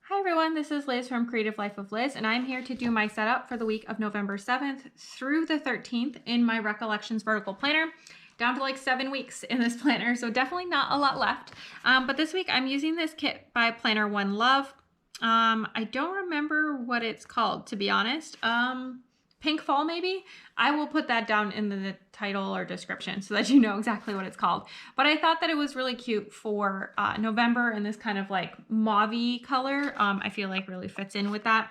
Hi everyone, this is Liz from Creative Life of Liz, and I'm here to do my setup for the week of November 7th through the 13th in my Recollections Vertical Planner. Down to like 7 weeks in this planner, so definitely not a lot left. But this week I'm using this kit by Planner One Love. I don't remember what it's called, to be honest. Pink Fall maybe? I will put that down in the title or description so that you know exactly what it's called. But I thought that it was really cute for November, and this kind of like mauve-y color I feel like really fits in with that.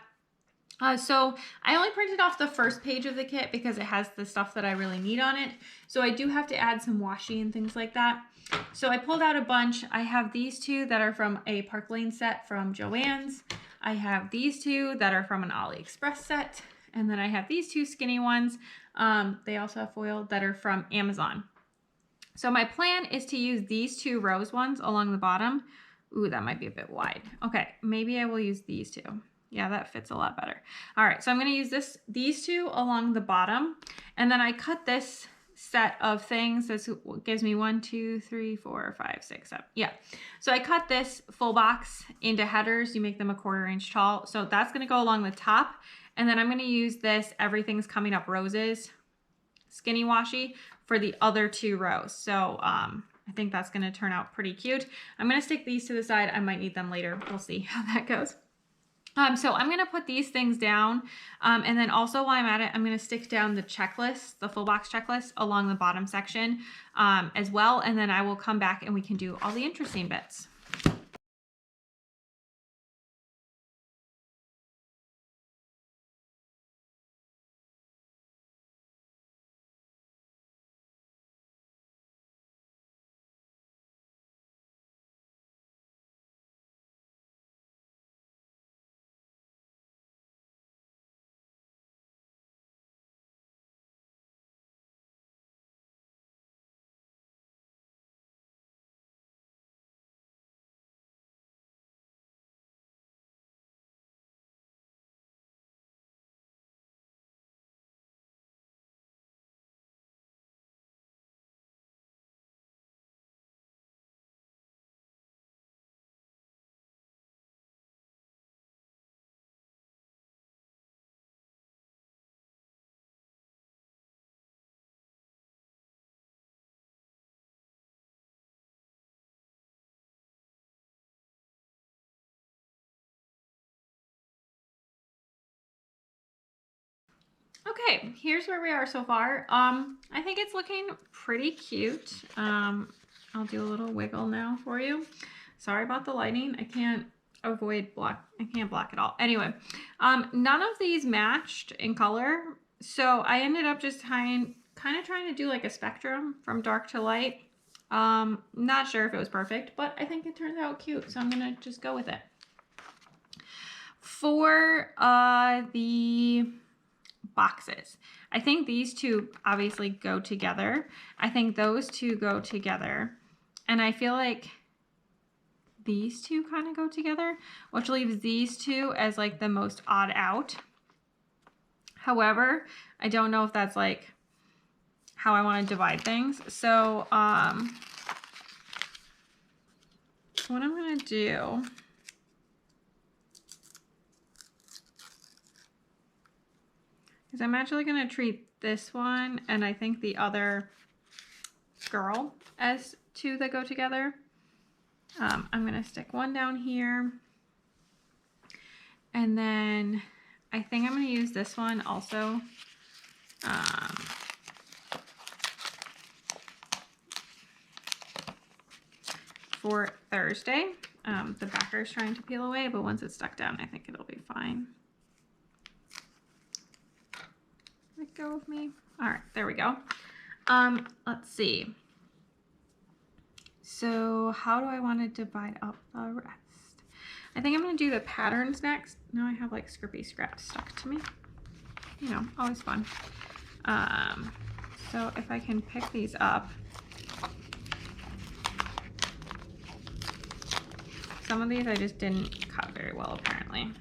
So I only printed off the first page of the kit because it has the stuff that I really need on it. So I do have to add some washi and things like that. So I pulled out a bunch. I have these two that are from a Park Lane set from Joann's. I have these two that are from an AliExpress set. And then I have these two skinny ones. They also have foil that are from Amazon. So my plan is to use these two rose ones along the bottom. Ooh, that might be a bit wide. Okay, maybe I will use these two. Yeah, that fits a lot better. All right, so I'm gonna use these two along the bottom, and then I cut this set of things. This gives me 1, 2, 3, 4, 5, 6, 7. Yeah, so I cut this full box into headers. You make them 1/4 inch tall. So that's gonna go along the top. And then I'm gonna use this Everything's Coming Up Roses skinny washi for the other 2 rows. So I think that's gonna turn out pretty cute. I'm gonna stick these to the side. I might need them later. We'll see how that goes. So I'm gonna put these things down. And then also while I'm at it, I'm gonna stick down the checklist, the full box checklist along the bottom section as well. And then I will come back and we can do all the interesting bits. Okay, here's where we are so far. I think it's looking pretty cute. I'll do a little wiggle now for you. Sorry about the lighting. I can't block it all. Anyway, none of these matched in color. So I ended up just kind of trying to do like a spectrum from dark to light. Not sure if it was perfect, but I think it turned out cute. So I'm gonna just go with it. For the boxes, I think these two obviously go together. I think those two go together. And I feel like these two kind of go together, which leaves these two as like the most odd out. However, I don't know if that's like how I want to divide things. So what I'm going to do is I'm actually going to treat this one and I think the other girl as two that go together. I'm going to stick one down here. And then I think I'm going to use this one also. For Thursday. The backer is trying to peel away, but once it's stuck down, I think it'll be fine. Let go of me. All right, there we go. Let's see. So how do I want to divide up the rest? I think I'm going to do the patterns next. Now I have like Scrippy scraps stuck to me. You know, always fun. So if I can pick these up. Some of these I just didn't cut very well, apparently.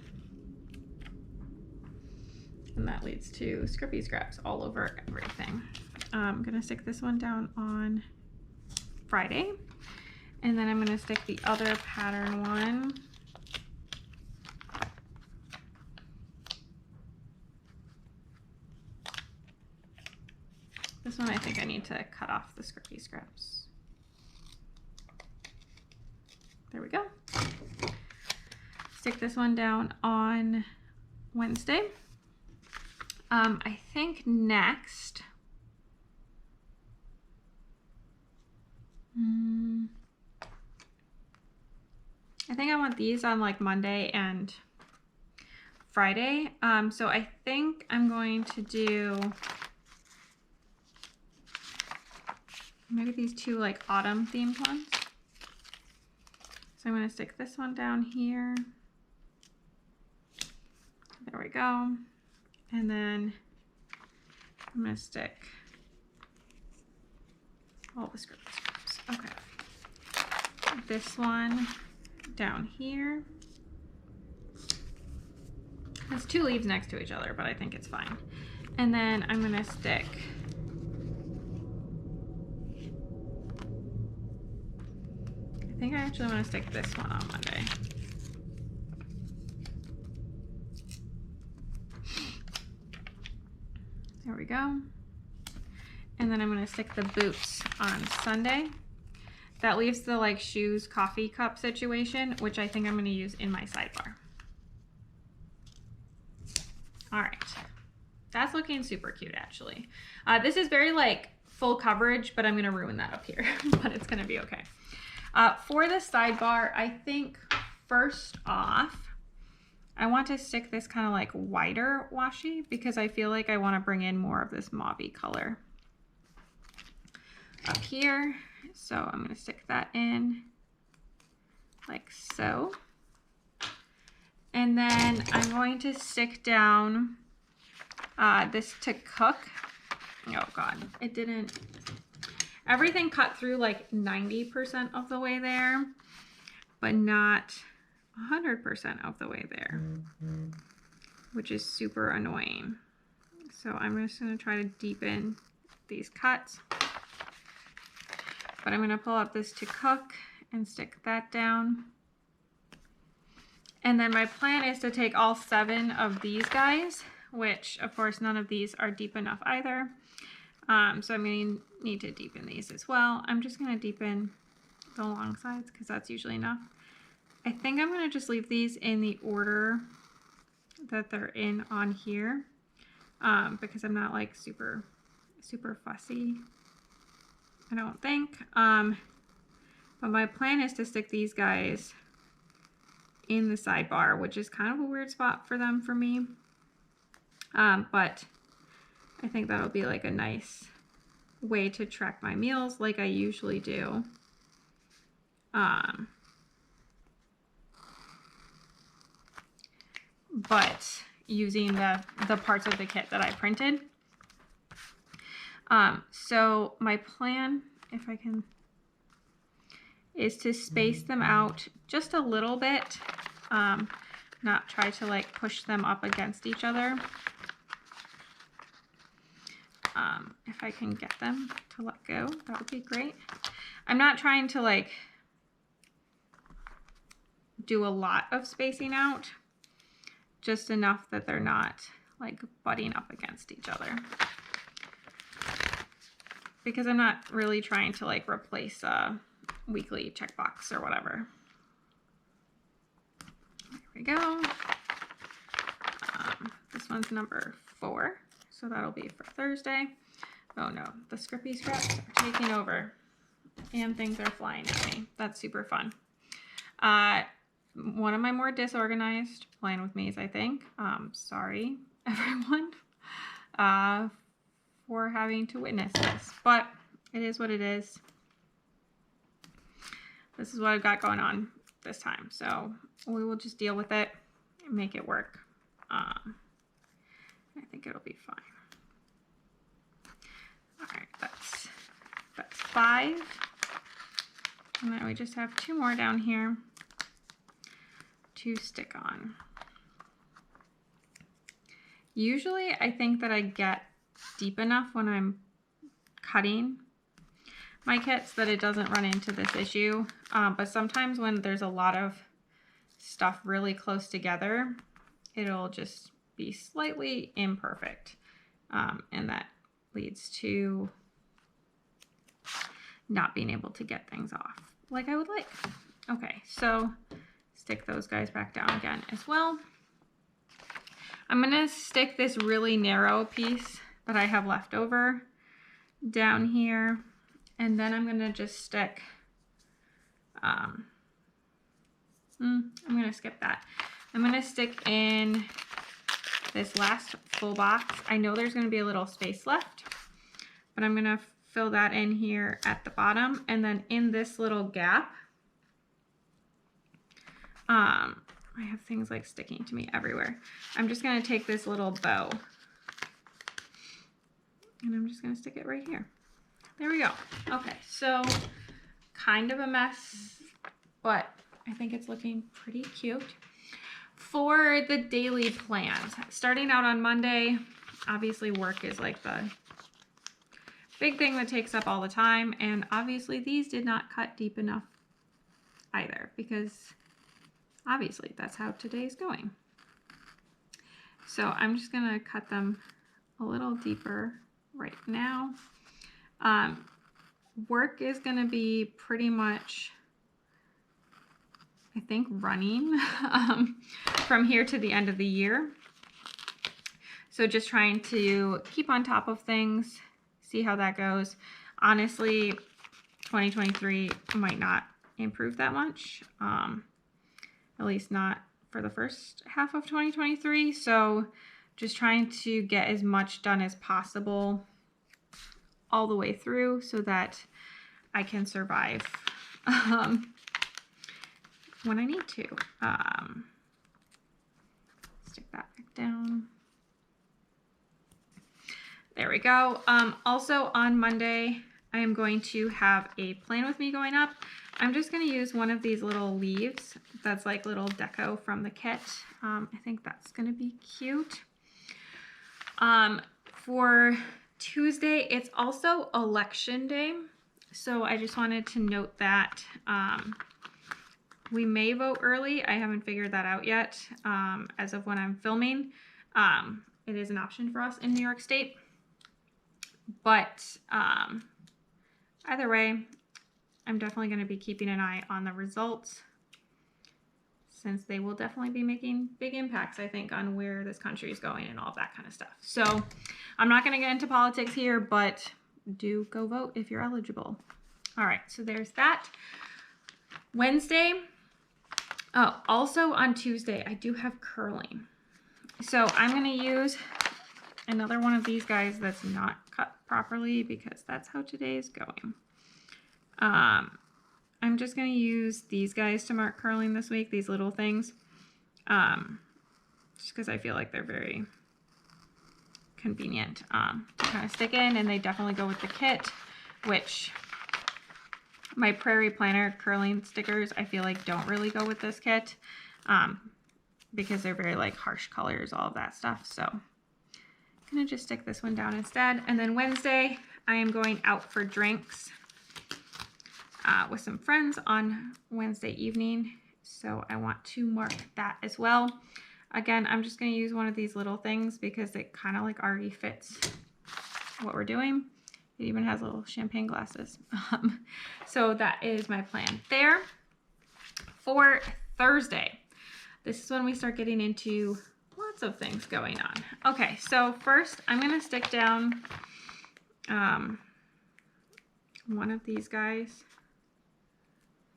and that leads to scrippy scraps all over everything. I'm gonna stick this one down on Friday, and then I'm gonna stick the other pattern one this one. I think I need to cut off the scrippy scraps. There we go. Stick this one down on Wednesday. I think next, I think I want these on like Monday and Friday. So I think I'm going to do maybe these two like autumn themed ones. So I'm going to stick this one down here. There we go. And then I'm going to stick all the scripts. Okay. This one down here. There's two leaves next to each other, but I think it's fine. And then I'm going to stick I think I actually want to stick this one on Monday. There we go. And then I'm going to stick the boots on Sunday. That leaves the like shoes coffee cup situation, which I think I'm going to use in my sidebar. All right. That's looking super cute actually. This is very like full coverage, but I'm going to ruin that up here, but it's going to be okay. For the sidebar, I think first off, I want to stick this kind of like wider washi because I feel like I want to bring in more of this mauve-y color up here. So I'm going to stick that in like so. And then I'm going to stick down this to cook. Oh God, it didn't. Everything cut through like 90% of the way there, but not 100% of the way there, which is super annoying. So I'm just going to try to deepen these cuts. But I'm going to pull up this to cook and stick that down. And then my plan is to take all 7 of these guys, which of course none of these are deep enough either. So I'm going to need to deepen these as well. I'm just going to deepen the long sides because that's usually enough. I think I'm going to just leave these in the order that they're in on here because I'm not like super fussy, I don't think. But my plan is to stick these guys in the sidebar, which is kind of a weird spot for them for me. But I think that'll be like a nice way to track my meals like I usually do. But using the parts of the kit that I printed. So my plan, if I can, is to space them out just a little bit, not try to like push them up against each other. If I can get them to let go, that would be great. I'm not trying to like do a lot of spacing out, just enough that they're not like butting up against each other. Because I'm not really trying to like replace a weekly checkbox or whatever. There we go. This one's number 4, so that'll be for Thursday. Oh no, the scrippy scraps are taking over and things are flying at me. That's super fun. One of my more disorganized plan with me's, I think. Sorry, everyone, for having to witness this, but it is what it is. This is what I've got going on this time, so we will just deal with it and make it work. I think it'll be fine. All right, that's 5. And then we just have 2 more down here to stick on. Usually I think that I get deep enough when I'm cutting my kits that it doesn't run into this issue. But sometimes when there's a lot of stuff really close together, it'll just be slightly imperfect. And that leads to not being able to get things off like I would like. Okay, so stick those guys back down again as well. I'm gonna stick this really narrow piece that I have left over down here, and then I'm gonna just stick, I'm gonna skip that. I'm gonna stick in this last full box. I know there's gonna be a little space left, but I'm gonna fill that in here at the bottom, and then in this little gap, I have things like sticking to me everywhere. I'm just gonna take this little bow and I'm just gonna stick it right here. There we go. Okay, so kind of a mess, but I think it's looking pretty cute. For the daily plans, starting out on Monday, obviously work is like the big thing that takes up all the time, and obviously these did not cut deep enough either, because obviously that's how today's going. So I'm just gonna cut them a little deeper right now. Work is gonna be pretty much, I think, running from here to the end of the year. So just trying to keep on top of things, see how that goes. Honestly, 2023 might not improve that much, at least not for the first half of 2023. So just trying to get as much done as possible all the way through so that I can survive when I need to. Stick that back down. There we go. Also on Monday, I am going to have a plan with me going up. I'm just going to use one of these little leaves that's like little deco from the kit. I think that's going to be cute. For Tuesday, it's also election day. So I just wanted to note that we may vote early. I haven't figured that out yet as of when I'm filming. It is an option for us in New York State. But either way, I'm definitely going to be keeping an eye on the results, since they will definitely be making big impacts, I think, on where this country is going and all that kind of stuff. So I'm not going to get into politics here, but do go vote if you're eligible. All right, so there's that. Wednesday. Oh, also on Tuesday, I do have curling. So I'm going to use another one of these guys that's not cut properly, because that's how today is going. I'm just going to use these guys to mark curling this week, these little things, just because I feel like they're very convenient to kind of stick in, and they definitely go with the kit, which my Prairie Planner curling stickers I feel like don't really go with this kit, because they're very like harsh colors, all of that stuff. So I'm going to just stick this one down instead. And then Wednesday, I am going out for drinks with some friends on Wednesday evening. So I want to mark that as well. Again, I'm just going to use one of these little things because it kind of like already fits what we're doing. It even has little champagne glasses. So that is my plan there. For Thursday, this is when we start getting into lots of things going on. Okay, so first I'm going to stick down one of these guys,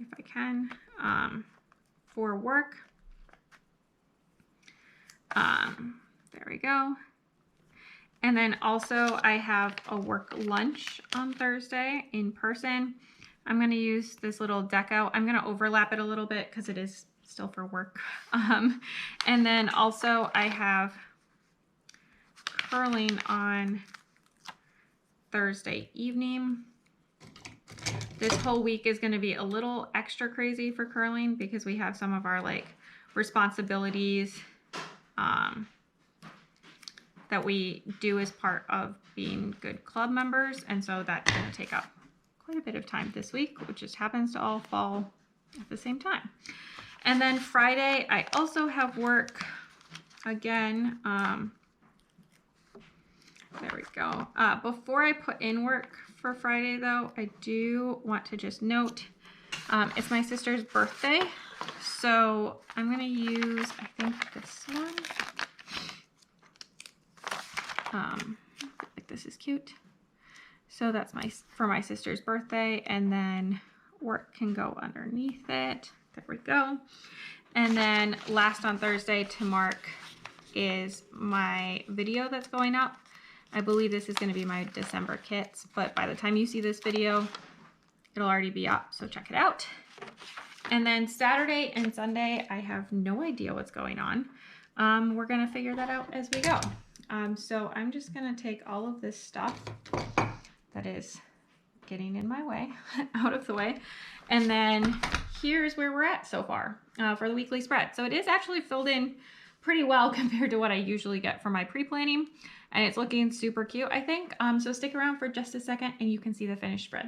if I can, for work. There we go. And then also I have a work lunch on Thursday in person. I'm going to use this little deco. I'm going to overlap it a little bit because it is still for work. And then also I have curling on Thursday evening. This whole week is going to be a little extra crazy for curling because we have some of our like responsibilities that we do as part of being good club members. And so that's going to take up quite a bit of time this week, which just happens to all fall at the same time. And then Friday, I also have work again. There we go. Before I put in work for Friday, though, I do want to just note it's my sister's birthday. So I'm going to use, I think, this one. Like this is cute. So that's for my sister's birthday, and then work can go underneath it. There we go. And then last on Thursday to mark is my video that's going up. I believe this is going to be my December kits, but by the time you see this video, it'll already be up, so check it out. And then Saturday and Sunday, I have no idea what's going on. We're going to figure that out as we go. So I'm just going to take all of this stuff that is getting in my way out of the way. And then here's where we're at so far for the weekly spread. So it is actually filled in pretty well compared to what I usually get for my pre-planning. And it's looking super cute, I think. So stick around for just a second and you can see the finished spread.